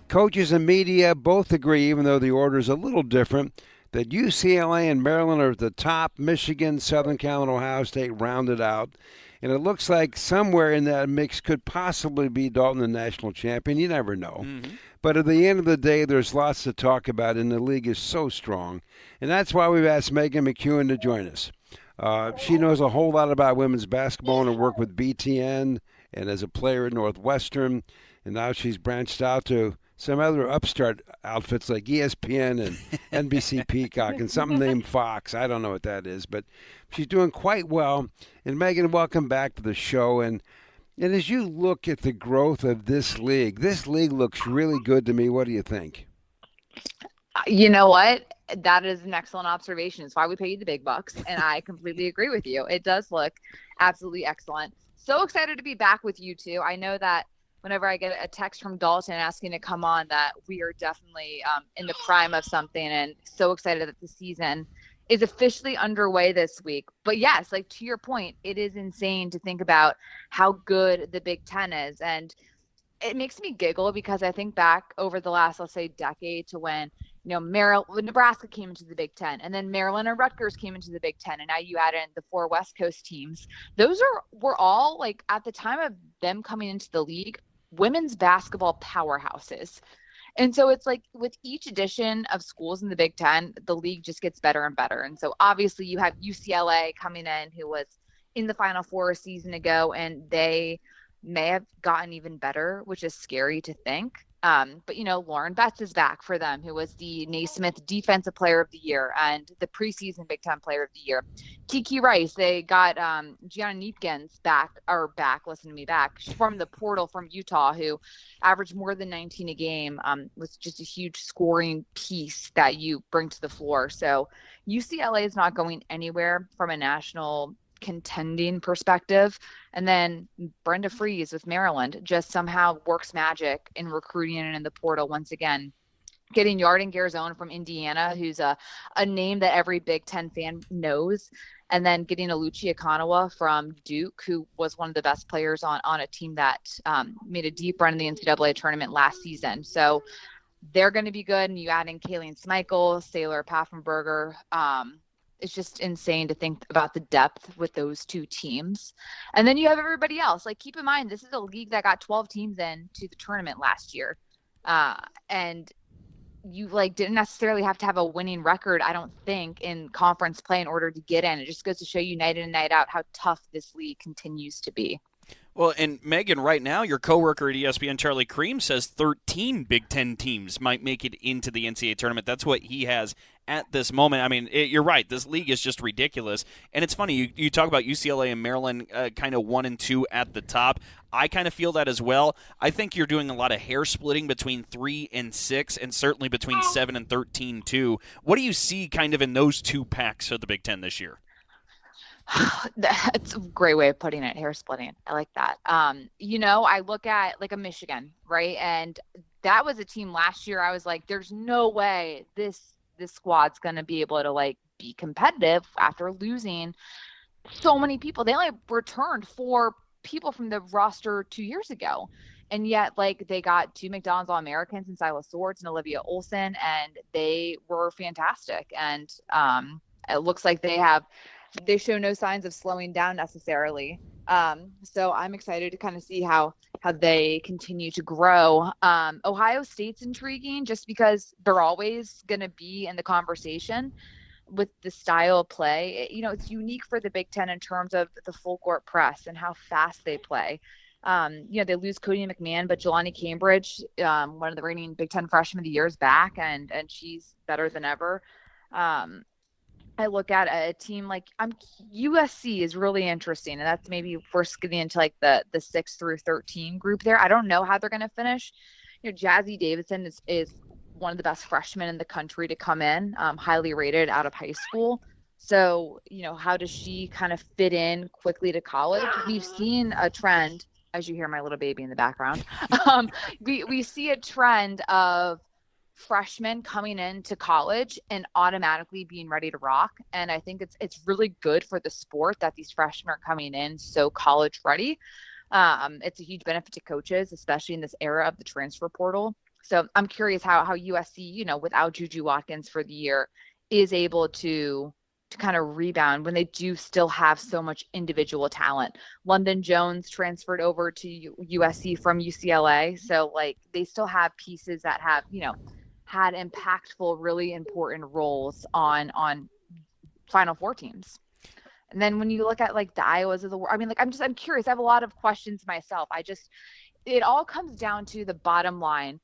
Coaches and media both agree, even though the order is a little different, that UCLA and Maryland are at the top. Michigan, Southern Cal, and Ohio State rounded out. And it looks like somewhere in that mix could possibly be Dalton, the national champion. You never know. Mm-hmm. But at the end of the day, there's lots to talk about, and the league is so strong. And that's why we've asked Meghan McKeown to join us. She knows a whole lot about women's basketball and her work with BTN and as a player at Northwestern. And now she's branched out to some other upstart outfits like ESPN and NBC Peacock and something named Fox. I don't know what that is, but she's doing quite well. And Meghan, welcome back to the show. And And as you look at the growth of this league looks really good to me. What do you think? You know what? That is an excellent observation. It's why we pay you the big bucks, and I completely agree with you. It does look absolutely excellent. So excited to be back with you two. I know that whenever I get a text from Dalton asking to come on, that we are definitely in the prime of something, and so excited that the season is officially underway this week. But yes, like to your point, it is insane to think about how good the Big Ten is. And it makes me giggle because I think back over the last, let's say, decade to when, Nebraska came into the Big Ten, and then Maryland and Rutgers came into the Big Ten, and now you add in the 4 West Coast teams. Those were all, like, at the time of them coming into the league, women's basketball powerhouses. And so it's like with each edition of schools in the Big Ten, the league just gets better and better. And so obviously you have UCLA coming in, who was in the Final Four a season ago, and they may have gotten even better, which is scary to think. But, Lauren Betts is back for them, who was the Naismith Defensive Player of the Year and the preseason Big Ten Player of the Year. Kiki Rice, they got Gianna Neepkins back from the portal from Utah, who averaged more than 19 a game, was just a huge scoring piece that you bring to the floor. So UCLA is not going anywhere from a national contending perspective. And then Brenda Freese with Maryland just somehow works magic in recruiting and in the portal once again. Getting Yarden Garzone from Indiana, who's a name that every Big Ten fan knows. And then getting Aluchi Akanawa from Duke, who was one of the best players on a team that made a deep run in the NCAA tournament last season. So they're going to be good. And you add in Kayleen Smichael, Saylor Paffenberger. It's just insane to think about the depth with those two teams. And then you have everybody else. Like, keep in mind, this is a league that got 12 teams in to the tournament last year. And you didn't necessarily have to have a winning record, I don't think, in conference play in order to get in. It just goes to show you night in and night out how tough this league continues to be. Well, and Megan, right now, your coworker at ESPN, Charlie Cream, says 13 Big Ten teams might make it into the NCAA tournament. That's what he has at this moment. I mean, you're right. This league is just ridiculous. And it's funny, you talk about UCLA and Maryland kind of 1 and 2 at the top. I kind of feel that as well. I think you're doing a lot of hair splitting between 3 and 6, and certainly between 7 and 13 too. What do you see kind of in those two packs for the Big Ten this year? That's a great way of putting it, hair splitting. I like that. I look at like a Michigan, right? And that was a team last year. I was like, there's no way this squad's going to be able to be competitive after losing so many people. They only returned 4 people from the roster 2 years ago. And yet, they got 2 McDonald's All-Americans in Silas Swords and Olivia Olson, and they were fantastic. And it looks like they show no signs of slowing down necessarily. So I'm excited to kind of see how they continue to grow. Ohio State's intriguing just because they're always going to be in the conversation with the style of play. It's unique for the Big Ten in terms of the full court press and how fast they play. They lose Cody McMahon, but Jelani Cambridge, one of the reigning Big Ten freshmen of the year, is back, and she's better than ever. I look at a team like USC is really interesting, and that's maybe first getting into the 6 through 13 group there. I don't know how they're going to finish. Jazzy Davidson is one of the best freshmen in the country to come in, highly rated out of high school. So, how does she kind of fit in quickly to college? We've seen a trend, as you hear my little baby in the background. We see a trend of freshmen coming into college and automatically being ready to rock. And I think it's really good for the sport that these freshmen are coming in so college ready. It's a huge benefit to coaches, especially in this era of the transfer portal. So I'm curious how USC, without Juju Watkins for the year, is able to kind of rebound when they do still have so much individual talent. London Jones transferred over to USC from UCLA. So they still have pieces that have, had impactful, really important roles on Final Four teams. And then when you look at the Iowas of the world, I'm curious. I have a lot of questions myself. It all comes down to the bottom line.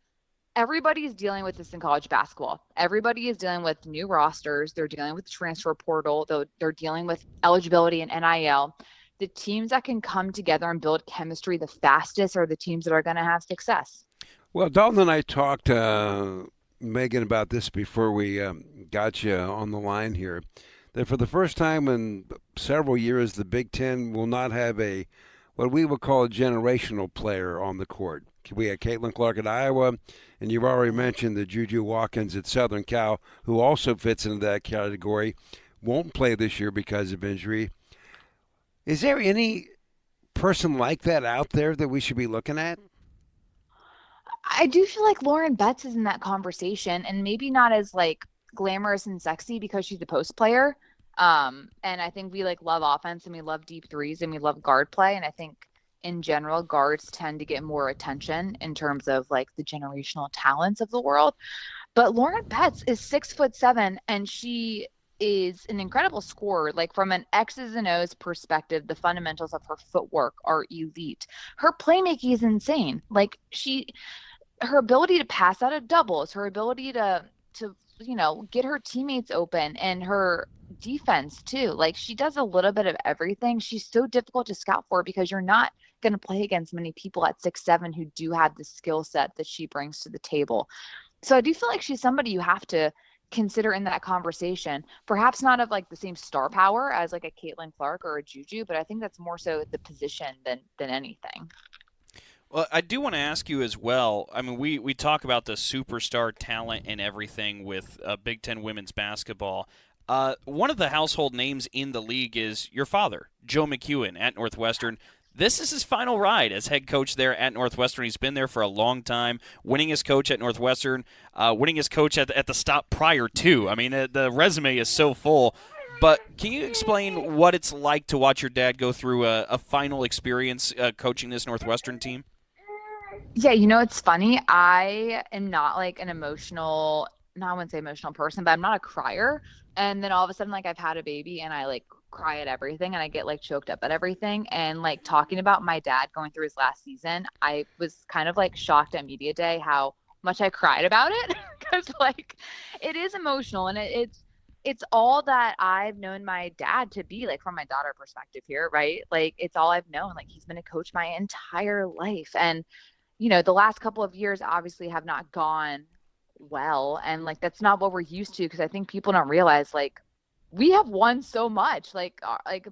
Everybody is dealing with this in college basketball. Everybody is dealing with new rosters. They're dealing with the transfer portal. They're dealing with eligibility and NIL. the teams that can come together and build chemistry the fastest are the teams that are going to have success. Well, Dalton and I talked to Megan about this before we got you on the line here, that for the first time in several years, the Big Ten will not have what we would call a generational player on the court. We had Caitlin Clark at Iowa, and you've already mentioned the Juju Watkins at Southern Cal, who also fits into that category, won't play this year because of injury. Is there any person like that out there that we should be looking at? I do feel like Lauren Betts is in that conversation, and maybe not as like glamorous and sexy because she's a post player. And I think we like love offense and we love deep threes and we love guard play. And I think in general, guards tend to get more attention in terms of like the generational talents of the world. But Lauren Betts is 6'7", and she is an incredible scorer. Like from an X's and O's perspective, the fundamentals of her footwork are elite. Her playmaking is insane. Like her ability to pass out of doubles, her ability to get her teammates open, and her defense too. Like she does a little bit of everything. She's so difficult to scout for because you're not going to play against many people at 6'7" who do have the skill set that she brings to the table. So I do feel like she's somebody you have to consider in that conversation, perhaps not of like the same star power as like a Caitlin Clark or a Juju, but I think that's more so the position than anything. Well, I do want to ask you as well. I mean, we talk about the superstar talent and everything with Big Ten women's basketball. One of the household names in the league is your father, Joe McKeown at Northwestern. This is his final ride as head coach there at Northwestern. He's been there for a long time, winning as coach at Northwestern, winning as coach at the stop prior to. I mean, the resume is so full. But can you explain what it's like to watch your dad go through a final experience coaching this Northwestern team? Yeah, it's funny. I am not like an emotional, I wouldn't say emotional person, but I'm not a crier. And then all of a sudden, like I've had a baby and I like cry at everything and I get like choked up at everything. And like talking about my dad going through his last season, I was kind of like shocked at media day how much I cried about it because like it is emotional and it's all that I've known my dad to be, like from my daughter perspective here, right? Like it's all I've known. Like he's been a coach my entire life. And, the last couple of years obviously have not gone well. And like, that's not what we're used to. Cause I think people don't realize like we have won so much, like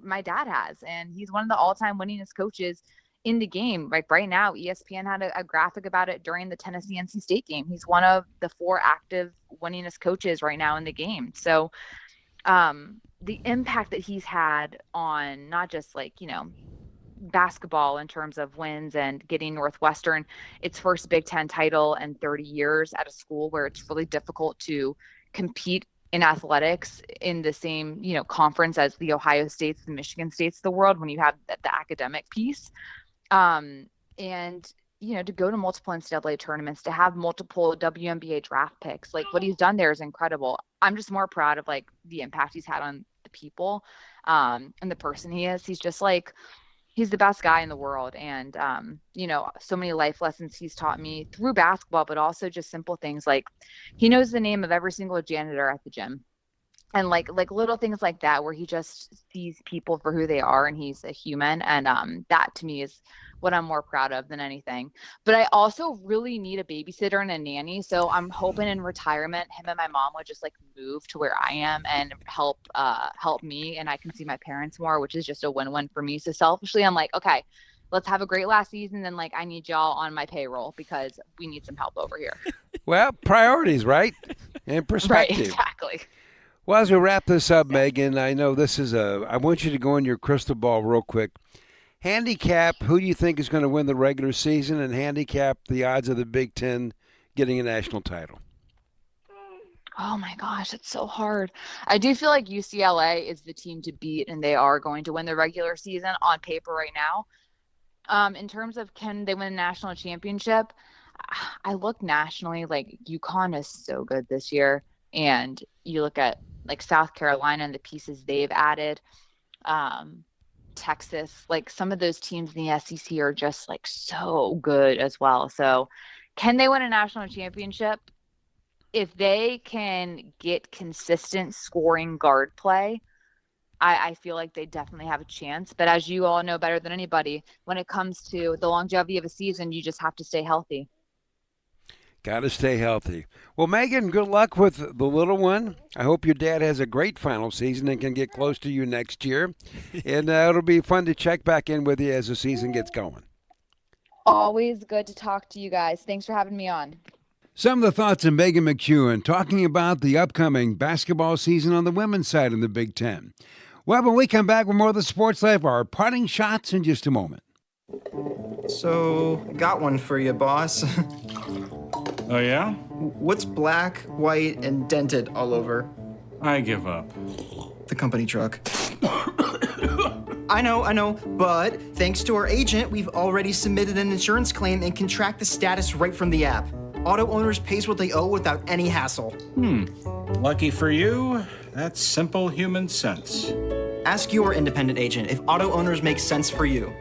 my dad has, and he's one of the all-time winningest coaches in the game. Like right now, ESPN had a graphic about it during the Tennessee NC State game. He's one of the 4 active winningest coaches right now in the game. So the impact that he's had on not just like, basketball in terms of wins and getting Northwestern its first Big Ten title in 30 years at a school where it's really difficult to compete in athletics in the same, conference as the Ohio States, the Michigan States of the world when you have the academic piece. And, to go to multiple NCAA tournaments, to have multiple WNBA draft picks, like what he's done there is incredible. I'm just more proud of like the impact he's had on the people and the person he is. He's just like, he's the best guy in the world. And, so many life lessons he's taught me through basketball, but also just simple things like he knows the name of every single janitor at the gym. And like little things like that, where he just sees people for who they are and he's a human. And that to me is what I'm more proud of than anything. But I also really need a babysitter and a nanny. So I'm hoping in retirement, him and my mom would just like move to where I am and help me, and I can see my parents more, which is just a win-win for me. So selfishly, I'm like, okay, let's have a great last season. Then like I need y'all on my payroll because we need some help over here. Well, priorities, right? And perspective. Right, exactly. Well, as we wrap this up, Megan, I know this is I want you to go in your crystal ball real quick. Handicap, who do you think is going to win the regular season, and handicap the odds of the Big Ten getting a national title? Oh my gosh, it's so hard. I do feel like UCLA is the team to beat, and they are going to win the regular season on paper right now. In terms of can they win a national championship, I look nationally, like UConn is so good this year. And you look at like South Carolina and the pieces they've added, Texas, like some of those teams in the SEC are just like so good as well. So can they win a national championship? If they can get consistent scoring guard play, I feel like they definitely have a chance. But as you all know better than anybody, when it comes to the longevity of a season, you just have to stay healthy. Got to stay healthy. Well, Megan, good luck with the little one. I hope your dad has a great final season and can get close to you next year. And it'll be fun to check back in with you as the season gets going. Always good to talk to you guys. Thanks for having me on. Some of the thoughts of Meghan McKeown talking about the upcoming basketball season on the women's side in the Big Ten. Well, when we come back with more of the Sports Life, our parting shots in just a moment. So, got one for you, boss. Oh, yeah? What's black, white, and dented all over? I give up. The company truck. I know, but thanks to our agent, we've already submitted an insurance claim and can track the status right from the app. Auto owners pays what they owe without any hassle. Lucky for you, that's simple human sense. Ask your independent agent if auto owners make sense for you.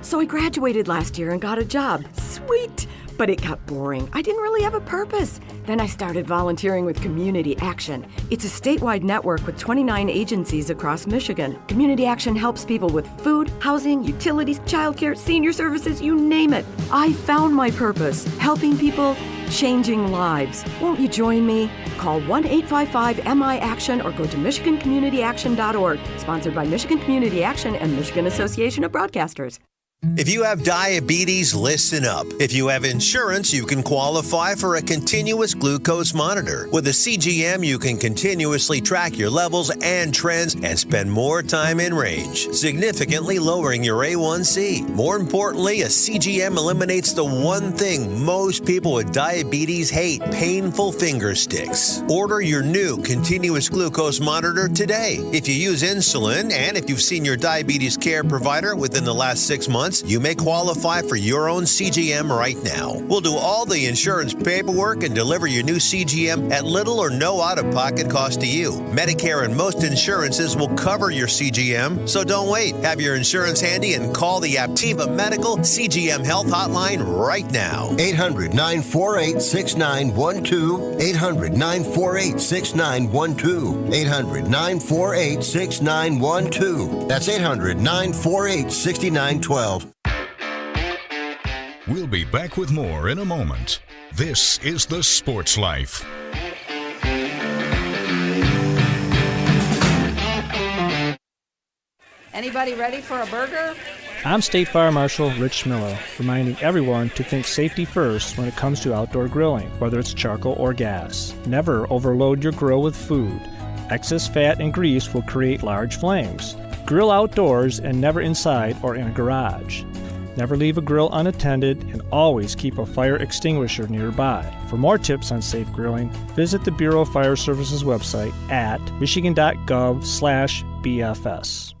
So I graduated last year and got a job. Sweet! But it got boring. I didn't really have a purpose. Then I started volunteering with Community Action. It's a statewide network with 29 agencies across Michigan. Community Action helps people with food, housing, utilities, childcare, senior services, you name it. I found my purpose, helping people, changing lives. Won't you join me? Call 1-855-MI-ACTION or go to MichiganCommunityAction.org. Sponsored by Michigan Community Action and Michigan Association of Broadcasters. If you have diabetes, listen up. If you have insurance, you can qualify for a continuous glucose monitor. With a CGM, you can continuously track your levels and trends and spend more time in range, significantly lowering your A1C. More importantly, a CGM eliminates the one thing most people with diabetes hate, painful finger sticks. Order your new continuous glucose monitor today. If you use insulin and if you've seen your diabetes care provider within the last 6 months, you may qualify for your own CGM right now. We'll do all the insurance paperwork and deliver your new CGM at little or no out-of-pocket cost to you. Medicare and most insurances will cover your CGM, so don't wait. Have your insurance handy and call the Aptiva Medical CGM Health Hotline right now. 800-948-6912. 800-948-6912. 800-948-6912. That's 800-948-6912. We'll be back with more in a moment. This is The Sports Life. Anybody ready for a burger? I'm State Fire Marshal Rich Miller, reminding everyone to think safety first when it comes to outdoor grilling, whether it's charcoal or gas. Never overload your grill with food. Excess fat and grease will create large flames. Grill outdoors and never inside or in a garage. Never leave a grill unattended and always keep a fire extinguisher nearby. For more tips on safe grilling, visit the Bureau of Fire Services website at michigan.gov/BFS.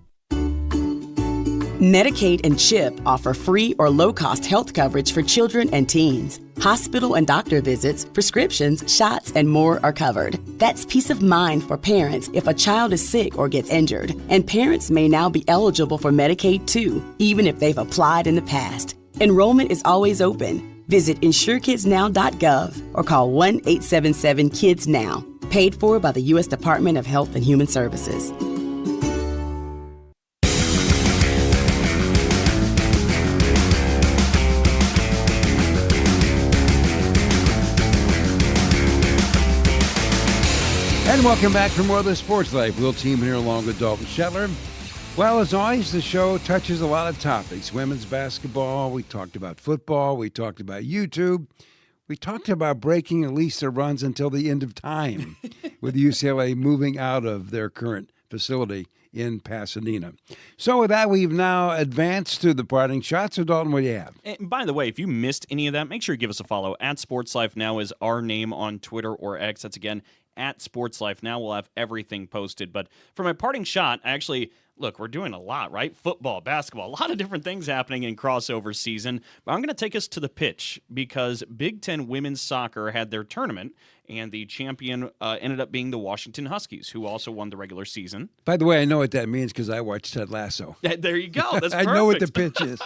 Medicaid and CHIP offer free or low-cost health coverage for children and teens. Hospital and doctor visits, prescriptions, shots, and more are covered. That's peace of mind for parents if a child is sick or gets injured. And parents may now be eligible for Medicaid too, even if they've applied in the past. Enrollment is always open. Visit insurekidsnow.gov or call 1-877-KIDS-NOW. Paid for by the U.S. Department of Health and Human Services. And welcome back for more of the Sports Life. Will Team here along with Dalton Shetler. Well, as always, the show touches a lot of topics. Women's basketball, we talked about football, we talked about YouTube. We talked about breaking at least their runs until the end of time with UCLA moving out of their current facility in Pasadena. So with that, we've now advanced to the parting shots. So Dalton, what do you have? And by the way, if you missed any of that, make sure you give us a follow. At Sports Life Now is our name on Twitter or X. That's again at Sports Life Now. We'll have everything posted. But for my parting shot, look, we're doing a lot, right? Football, basketball, a lot of different things happening in crossover season. But I'm going to take us to the pitch because Big Ten women's soccer had their tournament, and the champion ended up being the Washington Huskies, who also won the regular season. By the way, I know what that means because I watched Ted Lasso. There you go. That's I perfect. know what the pitch is.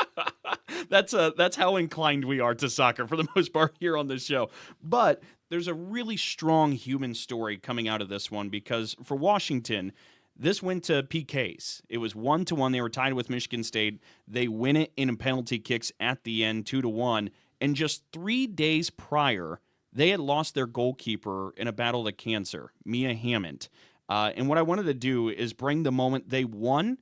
That's how inclined we are to soccer for the most part here on this show. But there's a really strong human story coming out of this one because for Washington, This went to PKs. It was 1-1. They were tied with Michigan State. They win it in penalty kicks at the end, 2-1. And just 3 days prior, they had lost their goalkeeper in a battle to cancer, Mia Hammond. And what I wanted to do is bring the moment they won,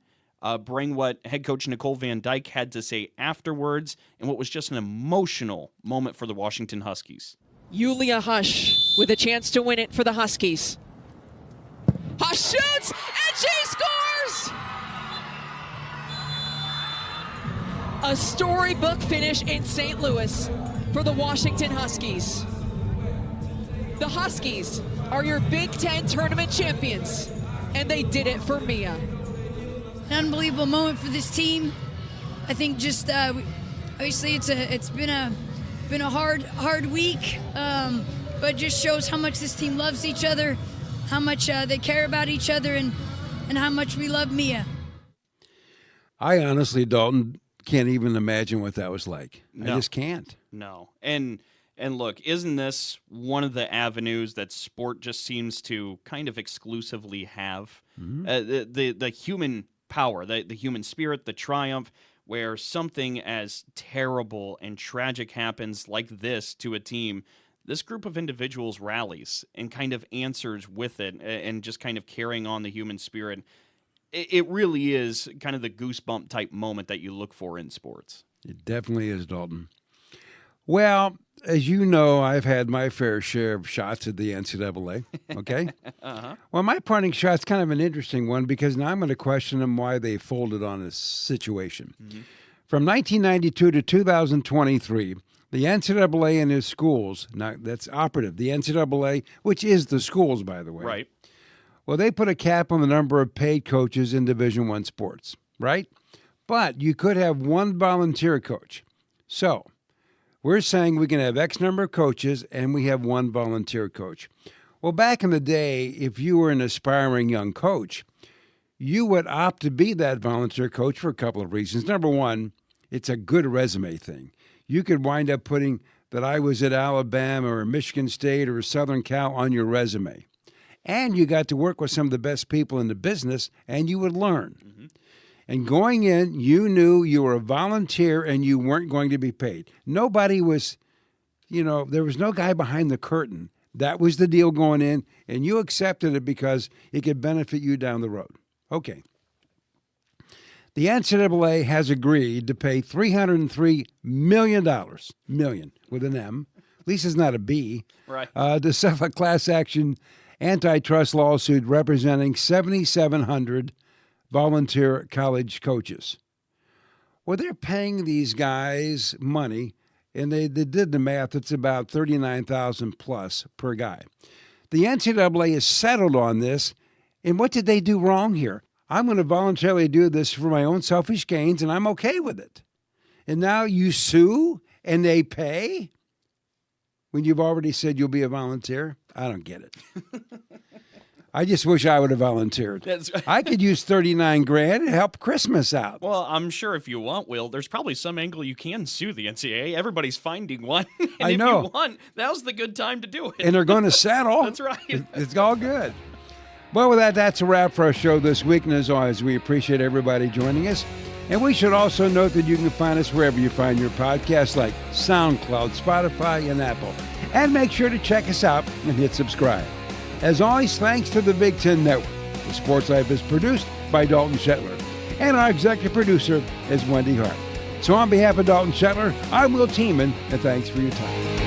bring what head coach Nicole Van Dyke had to say afterwards, and what was just an emotional moment for the Washington Huskies. Yulia Hush with a chance to win it for the Huskies. Hush shoots, and she scores! A storybook finish in St. Louis for the Washington Huskies. The Huskies are your Big Ten tournament champions, and they did it for Mia. An unbelievable moment for this team. I think just obviously it's been a hard week, but just shows how much this team loves each other, how much they care about each other, and how much we love Mia. I honestly, Dalton, can't even imagine what that was like. No. I just can't. No. And look, isn't this one of the avenues that sport just seems to kind of exclusively have? Mm-hmm. The human power, the human spirit, the triumph, where something as terrible and tragic happens like this to a team, this group of individuals rallies and kind of answers with it and just kind of carrying on the human spirit. It really is kind of the goosebump type moment that you look for in sports. It definitely is, Dalton. Well, as you know, I've had my fair share of shots at the NCAA, okay? Uh-huh. Well, my parting shot's kind of an interesting one because now I'm going to question them why they folded on this situation. Mm-hmm. From 1992 to 2023, the NCAA and its schools, now that's operative, the NCAA, which is the schools, by the way. Right. Well, they put a cap on the number of paid coaches in Division I sports, right? But you could have one volunteer coach. So we're saying we can have X number of coaches and we have one volunteer coach. Well, back in the day, if you were an aspiring young coach, you would opt to be that volunteer coach for a couple of reasons. Number one, it's a good resume thing. You could wind up putting that I was at Alabama or Michigan State or Southern Cal on your resume. And you got to work with some of the best people in the business, and you would learn. Mm-hmm. And going in, you knew you were a volunteer and you weren't going to be paid. Nobody was, there was no guy behind the curtain. That was the deal going in, and you accepted it because it could benefit you down the road. Okay. The NCAA has agreed to pay $303 million with an M. At least it's not a B. Right. To settle a class action antitrust lawsuit representing 7,700 volunteer college coaches. Well, they're paying these guys money, and they did the math. It's about $39,000 plus per guy. The NCAA has settled on this, and what did they do wrong here? I'm going to voluntarily do this for my own selfish gains, and I'm okay with it. And now you sue, and they pay when you've already said you'll be a volunteer? I don't get it. I just wish I would have volunteered. That's right. I could use $39,000 to help Christmas out. Well, I'm sure if you want, Will, there's probably some angle you can sue the NCAA. Everybody's finding one. And I know. If you want, now's the good time to do it. And they're going to settle. That's right. It's all good. Well, with that, that's a wrap for our show this week. And as always, we appreciate everybody joining us. And we should also note that you can find us wherever you find your podcasts, like SoundCloud, Spotify, and Apple. And make sure to check us out and hit subscribe. As always, thanks to the Big Ten Network. The Sports Life is produced by Dalton Shetler. And our executive producer is Wendy Hart. So on behalf of Dalton Shetler, I'm Will Tiemann, and thanks for your time.